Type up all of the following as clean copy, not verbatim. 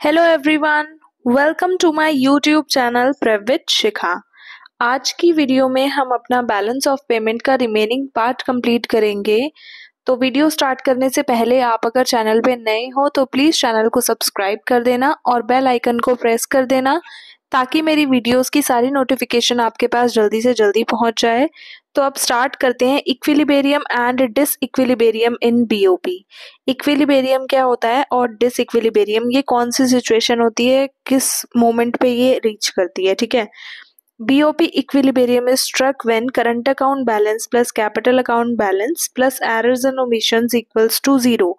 Hello everyone, welcome to my YouTube channel prep with Shikha. आज की video में हम अपना बैलेंस ऑफ पेमेंट का रिमेनिंग पार्ट कंप्लीट करेंगे। तो वीडियो स्टार्ट करने से पहले आप अगर चैनल पे नए हो तो प्लीज़ चैनल को सब्सक्राइब कर देना और बेल आइकन को प्रेस कर देना ताकि मेरी वीडियोस की सारी नोटिफिकेशन आपके पास जल्दी से जल्दी पहुंच जाए। तो अब स्टार्ट करते हैं equilibrium and disequilibrium in BOP. Equilibrium क्या होता है और डिसइक्विलिब्रियम ये कौन सी सिचुएशन होती है, किस मोमेंट पे ये रीच करती है। ठीक है, BOP equilibrium is struck when current account balance plus capital account balance plus errors and omissions equals to 0।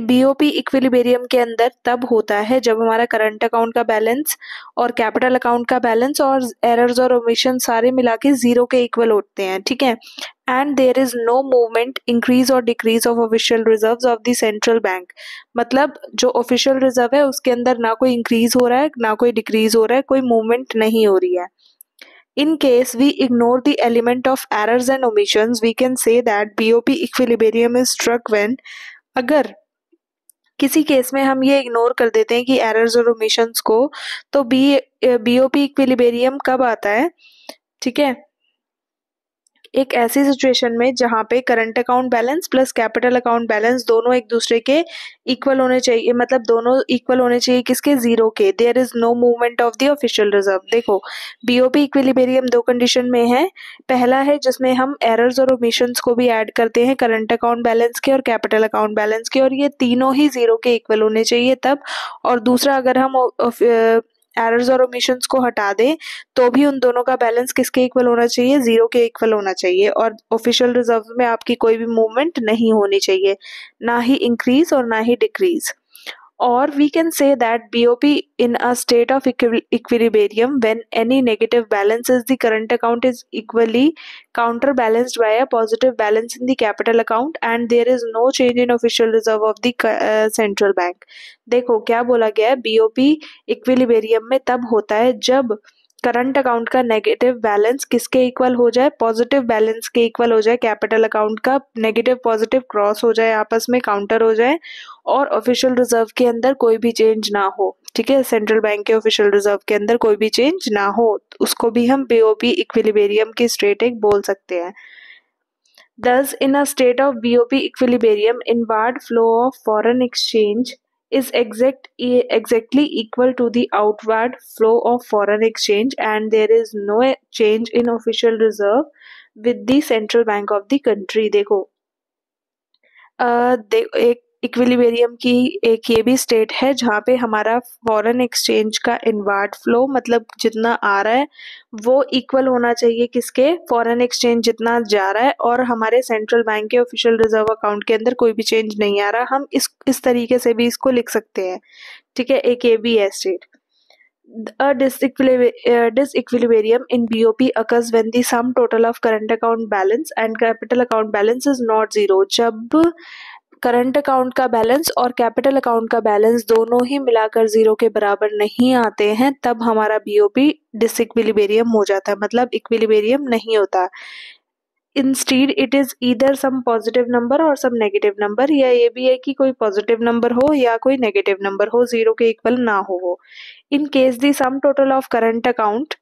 BOP equilibrium के अंदर तब होता है जब हमारा करंट अकाउंट का बैलेंस और कैपिटल अकाउंट का बैलेंस और एरर्स और ओमिशन सारे मिला के 0 के इक्वल होते हैं। ठीक है, and there is no movement increase और decrease of official reserves of the central bank. मतलब जो ऑफिशियल रिजर्व है उसके अंदर ना कोई इंक्रीज हो रहा है ना कोई डिक्रीज हो रहा है, कोई मूवमेंट नहीं हो रही है। In case we ignore the element of errors and omissions, we can say that BOP equilibrium is struck when, अगर किसी केस में हम ये इग्नोर कर देते हैं कि एरर्स और ओमिशंस को, तो BOP इक्विलिब्रियम कब आता है? ठीक है, एक ऐसी सिचुएशन में जहां पे current account balance plus capital account balance दोनों एक दूसरे के इक्वल होने चाहिए। मतलब दोनों इक्वल होने चाहिए किसके? 0 के। There is no movement of the official reserve. देखो, बीओपी इक्विलिब्रियम दो कंडीशन में है। पहला है जिसमें हम एरर्स और ओमिशंस को भी ऐड करते हैं करंट अकाउंट बैलेंस के और कैपिटल अकाउंट बैलेंस के, और ये तीनों ही 0 के इक्वल होने चाहिए तब। और दूसरा, अगर हम एरर्स और ओमिशंस को हटा दें तो भी उन दोनों का बैलेंस किसके इक्वल होना चाहिए? 0 के इक्वल होना चाहिए। और ऑफिशियल रिजर्व में आपकी कोई भी मूवमेंट नहीं होनी चाहिए, ना ही इंक्रीज और ना ही decrease. Or we can say that BOP in a state of equilibrium when any negative balance is the current account is equally counterbalanced by a positive balance in the capital account and there is no change in official reserve of the central bank। देखो क्या बोला गया है, BOP equilibrium में तब होता है जब करंट अकाउंट का नेगेटिव बैलेंस किसके इक्वल हो जाए? पॉजिटिव बैलेंस के इक्वल हो जाए। कैपिटल अकाउंट का नेगेटिव पॉजिटिव क्रॉस हो जाए, आपस में काउंटर हो जाए, और ऑफिशियल रिजर्व के अंदर कोई भी चेंज ना हो। ठीक है, सेंट्रल बैंक के ऑफिशियल रिजर्व के अंदर कोई भी चेंज ना हो, उसको भी हम BOP इक्विलिब्रियम की स्टेट एक बोल सकते हैं। Thus, in a state of BOP equilibrium, inward flow of foreign exchange is exactly equal to the outward flow of foreign exchange and there is no change in official reserve with the central bank of the country। देखो, एक equilibrium की एक ये भी state है जहाँ पे हमारा फॉरेन एक्सचेंज का इनवर्ड फ्लो, मतलब जितना आ रहा है वो इक्वल होना चाहिए किसके? फॉरेन एक्सचेंज जितना जा रहा है, और हमारे सेंट्रल बैंक के ऑफिशियल रिजर्व अकाउंट के अंदर कोई भी चेंज नहीं आ रहा। हम इस तरीके से भी इसको लिख सकते हैं। ठीक है, एक ये भी है state. A disequilibrium in BOP occurs when the sum total of current account balance and capital account balance is not 0। जब करंट अकाउंट का बैलेंस और कैपिटल अकाउंट का बैलेंस दोनों ही मिलाकर 0 के बराबर नहीं आते हैं, तब हमारा BOP डिसइक्विलिब्रियम हो जाता है, मतलब इक्विलिब्रियम नहीं होता। Instead it is either some positive number और सम नेगेटिव नंबर, या ये भी है कि कोई पॉजिटिव नंबर हो या कोई नेगेटिव नंबर हो, 0 के इक्वल ना हो वो। In case the sum total of current account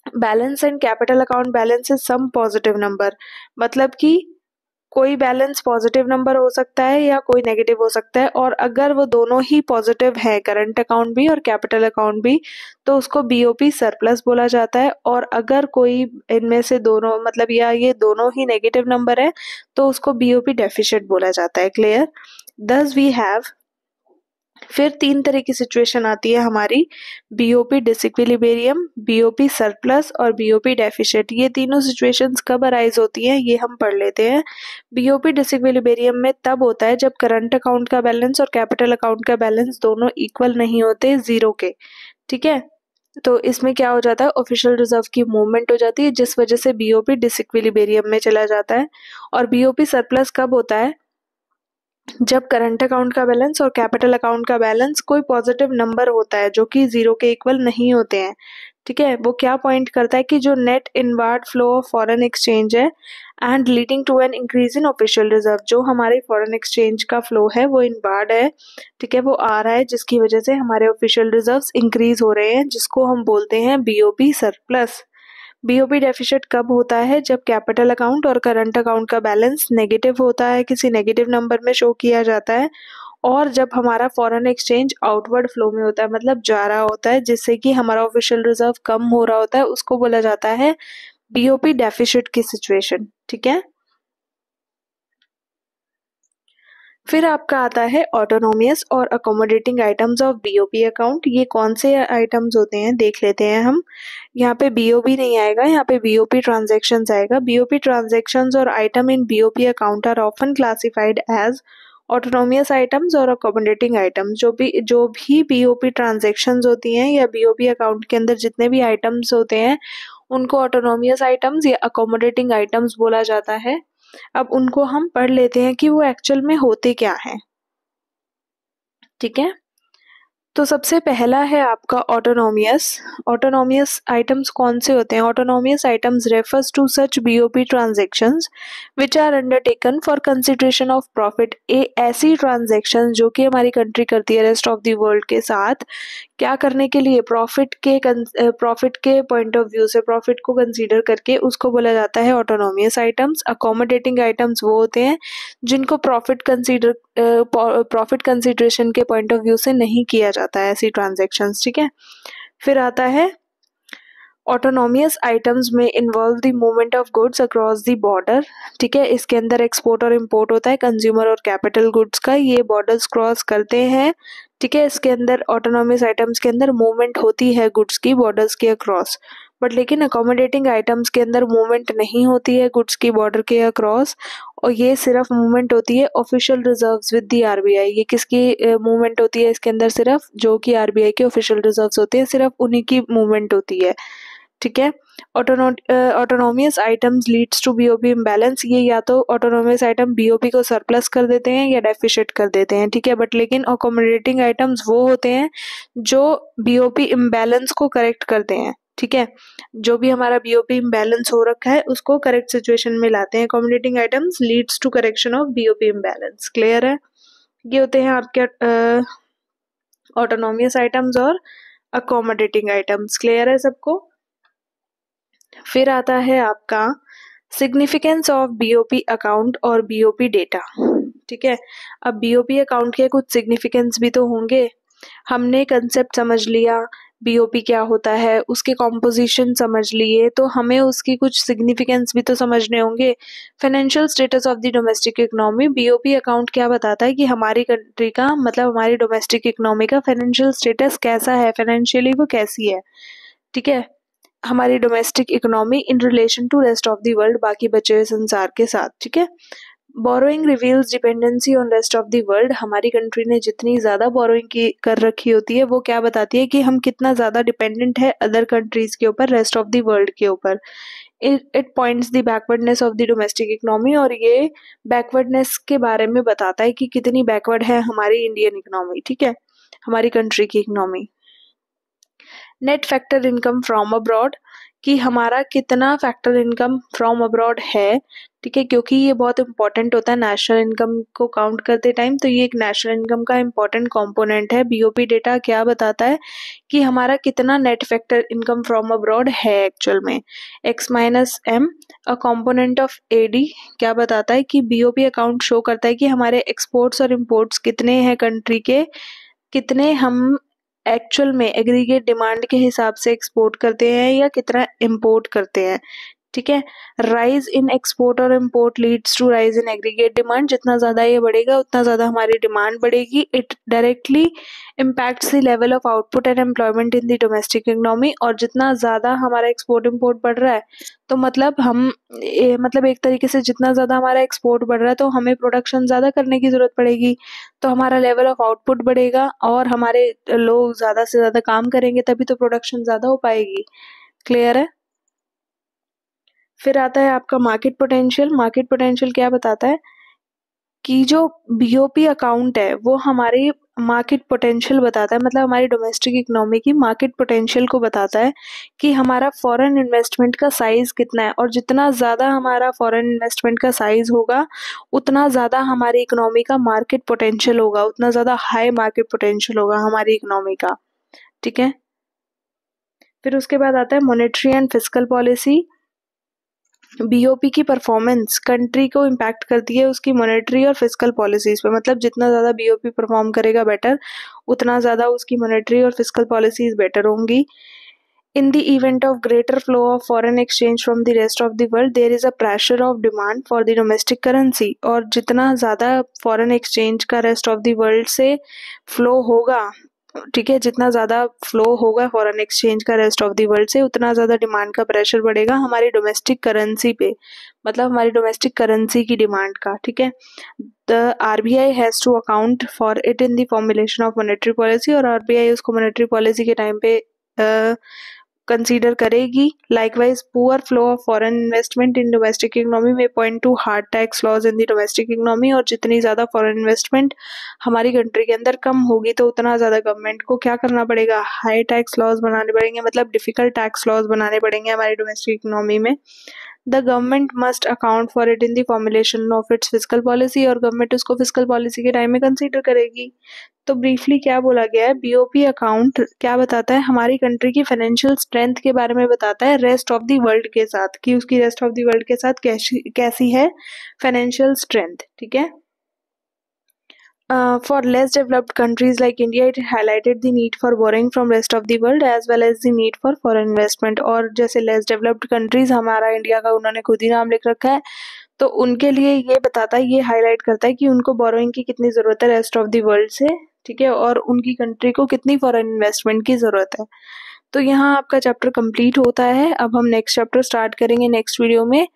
balance and capital account balance is some positive number, मतलब कि कोई बैलेंस पॉजिटिव नंबर हो सकता है या कोई नेगेटिव हो सकता है, और अगर वो दोनों ही पॉजिटिव है, करंट अकाउंट भी और कैपिटल अकाउंट भी, तो उसको BOP सरप्लस बोला जाता है। और अगर कोई इनमें से दोनों, मतलब या ये दोनों ही नेगेटिव नंबर है, तो उसको BOP डेफिशिएंट बोला जाता है। क्लियर? दस वी हैव, फिर 3 तरह की सिचुएशन आती है हमारी, BOP डिसइक्विलिब्रियम, BOP सरप्लस और BOP डेफिशिएंट। ये तीनों सिचुएशंस कब अराइज होती हैं ये हम पढ़ लेते हैं। BOP डिसइक्विलिब्रियम में तब होता है जब करंट अकाउंट का बैलेंस और कैपिटल अकाउंट का बैलेंस दोनों इक्वल नहीं होते 0 के। ठीक है, तो इसमें क्या हो जाता है? ऑफिशियल रिजर्व की मूवमेंट हो जाती है जिस वजह से BOP डिसइक्विलिब्रियम में चला जाता है। और BOP सरप्लस कब होता है? जब करंट अकाउंट का बैलेंस और कैपिटल अकाउंट का बैलेंस कोई पॉजिटिव नंबर होता है जो कि 0 के इक्वल नहीं होते हैं। ठीक है, वो क्या पॉइंट करता है कि जो net inward flow of foreign exchange है and leading to an increase in official reserve. जो हमारे फॉरेन एक्सचेंज का फ्लो है वो इनबार्ड है, ठीक है, वो आ रहा है, जिसकी वजह से हमारे ऑफिशियल रिजर्व्स इंक्रीज हो रहे हैं, जिसको हम बोलते हैं बीओपी सरप्लस। बीओपी डेफिसिट कब होता है? जब कैपिटल अकाउंट और करंट अकाउंट का बैलेंस नेगेटिव होता है, किसी नेगेटिव नंबर में शो किया जाता है, और जब हमारा फॉरेन एक्सचेंज आउटवर्ड फ्लो में होता है, मतलब जा रहा होता है, जिससे कि हमारा ऑफिशियल रिजर्व कम हो रहा होता है, उसको बोला जाता है बीओपी डेफिसिट की सिचुएशन, ठीक है। फिर आपका आता है ऑटोनोमियस और accommodating items of BOP account. ये कौन से आइटम्स होते हैं देख लेते हैं हम। यहाँ पे बीओबी नहीं आएगा, यहाँ पे बीओपी ट्रांजैक्शंस आएगा। बीओपी ट्रांजैक्शंस और item in BOP account are often classified as autonomous items और अकोमोडेटिंग आइटम्स। जो भी बीओपी ट्रांजैक्शंस होती हैं या बीओपी अकाउंट के अंदर जितने भी आइटम्स होते हैं उनको ऑटोनोमियस आइटम्स या अकोमोडेटिंग आइटम्स बोला जाता है। अब उनको हम पढ़ लेते हैं कि वो एक्चुअल में होते क्या हैं, ठीक है। तो सबसे पहला है आपका ऑटोनोमियस। ऑटोनोमियस आइटम्स कौन से होते हैं? Autonomous items refers to such BOP transactions which are undertaken for consideration of profit. ऐसी ट्रांजैक्शंस जो कि हमारी कंट्री करती है रेस्ट ऑफ द वर्ल्ड के साथ, क्या करने के लिए? प्रॉफिट के पॉइंट ऑफ व्यू से, प्रॉफिट को कंसीडर करके, उसको बोला जाता है ऑटोनोमियस आइटम्स। अकोमोडेटिंग आइटम्स वो होते हैं जिनको प्रॉफिट कंसीडरेशन के पॉइंट ऑफ व्यू से नहीं किया जाता है ऐसी ट्रांजैक्शंस, ठीक है। फिर आता है ऑटोनोमियस आइटम्स में involve the movement of goods across the border, ठीक है। इसके अंदर एक्सपोर्ट और इम्पोर्ट होता है कंज्यूमर और कैपिटल गुड्स का, ये बॉर्डर्स क्रॉस करते हैं, ठीक है। इसके अंदर ऑटोनोमियस आइटम्स के अंदर मूवमेंट होती है गुड्स की बॉर्डर्स के अक्रॉस, बट लेकिन अकोमोडेटिंग आइटम्स के अंदर मूवमेंट नहीं होती है गुड्स की बॉर्डर के अक्रॉस, और ये सिर्फ मूवमेंट होती है official reserves with the RBI. ये किसकी मूवमेंट होती है इसके अंदर? सिर्फ जो कि आरबीआई के ऑफिशियल रिजर्व्स होते हैं, सिर्फ उन्हीं की मूवमेंट होती है, ठीक है। Autonomous items leads to BOP imbalance. ये या तो ऑटोनोमियस आइटम बीओपी को सरप्लस कर देते हैं या डेफिसिट कर देते हैं, ठीक है। बट लेकिन अकोमोडेटिंग आइटम्स वो होते हैं जो बीओपी इम्बैलेंस को करेक्ट करते हैं, ठीक है। जो भी हमारा बीओपी इम्बैलेंस हो रखा है उसको करेक्ट सिचुएशन में लाते हैं। Accommodating items leads to correction of BOP imbalance. Clear है? ये होते हैं आपके ऑटोनोमियस आइटम्स और अकोमोडेटिंग आइटम्स। क्लियर है सबको? फिर आता है आपका सिग्निफिकेंस ऑफ बीओपी अकाउंट और बीओपी डेटा, ठीक है। अब बीओपी अकाउंट के कुछ सिग्निफिकेंस भी तो होंगे। हमने कंसेप्ट समझ लिया बीओपी क्या होता है, उसके कॉम्पोजिशन समझ लिए, तो हमें उसकी कुछ सिग्निफिकेंस भी तो समझने होंगे। Financial status of the domestic economy. BOP account क्या बताता है कि हमारी कंट्री का, मतलब हमारी डोमेस्टिक इकोनॉमी का फाइनेंशियल स्टेटस कैसा है, फाइनेंशियली वो कैसी है, ठीक है। हमारी domestic economy in relation to rest of the world, बाकी बचे हुए संसार के साथ, ठीक है। Borrowing reveals dependency on rest of the world. हमारी कंट्री ने जितनी ज्यादा बोरोइंग की कर रखी होती है वो क्या बताती है कि हम कितना ज्यादा डिपेंडेंट है अदर कंट्रीज के ऊपर, रेस्ट ऑफ द वर्ल्ड के ऊपर। It points the backwardness of the domestic economy, और ये बैकवर्डनेस के बारे में बताता है कि कितनी बैकवर्ड है हमारी इंडियन इकोनॉमी, ठीक है, हमारी कंट्री की economy. Net factor income from abroad, कि हमारा कितना फैक्टर इनकम फ्रॉम अब्रॉड है, ठीक है, क्योंकि ये बहुत इंपॉर्टेंट होता है नेशनल इनकम को काउंट करते टाइम, तो ये एक नेशनल इनकम का इंपॉर्टेंट कंपोनेंट है। बीओपी डेटा क्या बताता है कि हमारा कितना net factor income from abroad है एक्चुअल में। X minus M a component of AD क्या बताता है कि बीओपी अकाउंट शो करता है कि हमारे एक्सपोर्ट्स और इम्पोर्ट्स कितने हैं कंट्री के, कितने हम एक्चुअल में एग्रीगेट डिमांड के हिसाब से एक्सपोर्ट करते हैं या कितना इंपोर्ट करते हैं, ठीक है। राइज इन एक्सपोर्ट और import leads to rise in aggregate demand. जितना ज्यादा ये बढ़ेगा उतना ज्यादा हमारी डिमांड बढ़ेगी। It directly impacts the level of output and employment in the domestic economy. और जितना ज्यादा हमारा एक्सपोर्ट इम्पोर्ट बढ़ रहा है तो मतलब मतलब एक तरीके से जितना ज्यादा हमारा एक्सपोर्ट बढ़ रहा है तो हमें प्रोडक्शन ज्यादा करने की जरूरत पड़ेगी, तो हमारा लेवल ऑफ आउटपुट बढ़ेगा और हमारे लोग ज्यादा से ज्यादा काम करेंगे, तभी तो प्रोडक्शन ज्यादा हो पाएगी। क्लियर है? फिर आता है आपका मार्केट पोटेंशियल। मार्केट पोटेंशियल क्या बताता है कि जो बीओपी अकाउंट है वो हमारी मार्केट पोटेंशियल बताता है, मतलब हमारी डोमेस्टिक इकोनॉमी की मार्केट पोटेंशियल को बताता है कि हमारा फॉरेन इन्वेस्टमेंट का साइज कितना है, और जितना ज़्यादा हमारा फॉरेन इन्वेस्टमेंट का साइज होगा उतना ज़्यादा हमारी इकोनॉमी का मार्केट पोटेंशियल होगा, उतना ज़्यादा हाई मार्केट पोटेंशियल होगा हमारी इकोनॉमी का। ठीक है, फिर उसके बाद आता है monetary and fiscal policy. BOP की परफॉर्मेंस कंट्री को इम्पैक्ट करती है उसकी मॉनेटरी और फिस्कल पॉलिसीज पे, मतलब जितना ज़्यादा बीओपी परफॉर्म करेगा बेटर, उतना ज़्यादा उसकी मॉनेटरी और फिस्कल पॉलिसीज बेटर होंगी। In the event of greater flow of foreign exchange from the rest of the world, there is a pressure of demand for the domestic currency। और जितना ज़्यादा foreign exchange का rest of the world से flow होगा, ठीक है, जितना ज़्यादा फ्लो होगा फॉरेन एक्सचेंज का रेस्ट ऑफ द वर्ल्ड से, उतना ज़्यादा डिमांड का प्रेशर बढ़ेगा हमारी डोमेस्टिक करेंसी पे, मतलब हमारी डोमेस्टिक करेंसी की डिमांड का। ठीक है, the RBI has to account for it in the formulation of monetary policy, और आरबीआई उसको मॉनेटरी पॉलिसी के टाइम पे कंसीडर करेगी। Likewise poor flow of foreign investment in domestic economy में point to hard tax laws in the domestic economy, और जितनी ज़्यादा foreign investment हमारी कंट्री के अंदर कम होगी तो उतना ज़्यादा गवर्नमेंट को क्या करना पड़ेगा, हाई टैक्स लॉज बनाने पड़ेंगे, मतलब डिफिकल्ट टैक्स लॉज बनाने पड़ेंगे हमारी डोमेस्टिक इकोनॉमी में। The government must account for it in the formulation of its fiscal policy, और गवर्नमेंट उसको फिस्कल पॉलिसी के टाइम में कंसीडर करेगी। तो ब्रीफली क्या बोला गया है, बीओपी अकाउंट क्या बताता है, हमारी कंट्री की फाइनेंशियल स्ट्रेंथ के बारे में बताता है रेस्ट ऑफ द वर्ल्ड के साथ, कि उसकी रेस्ट ऑफ द वर्ल्ड के साथ कैसी है फाइनेंशियल स्ट्रेंथ। ठीक है, for less developed countries like India, it highlighted the need for borrowing from rest of the world as well as the need for foreign investment। और जैसे less developed countries, हमारा India का उन्होंने खुद ही नाम लिख रखा है, तो उनके लिए ये बताता है, ये हाईलाइट करता है कि उनको बोरोइंग की कितनी ज़रूरत है रेस्ट ऑफ द वर्ल्ड से। ठीक है, और उनकी कंट्री को कितनी फॉरेन इन्वेस्टमेंट की ज़रूरत है। तो यहाँ आपका चैप्टर कंप्लीट होता है। अब हम नेक्स्ट चैप्टर स्टार्ट करेंगे नेक्स्ट वीडियो में।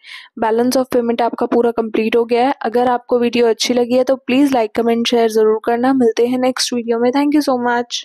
बैलेंस ऑफ पेमेंट आपका पूरा कंप्लीट हो गया है। अगर आपको वीडियो अच्छी लगी है तो प्लीज़ लाइक कमेंट शेयर ज़रूर करना। मिलते हैं नेक्स्ट वीडियो में। Thank you so much.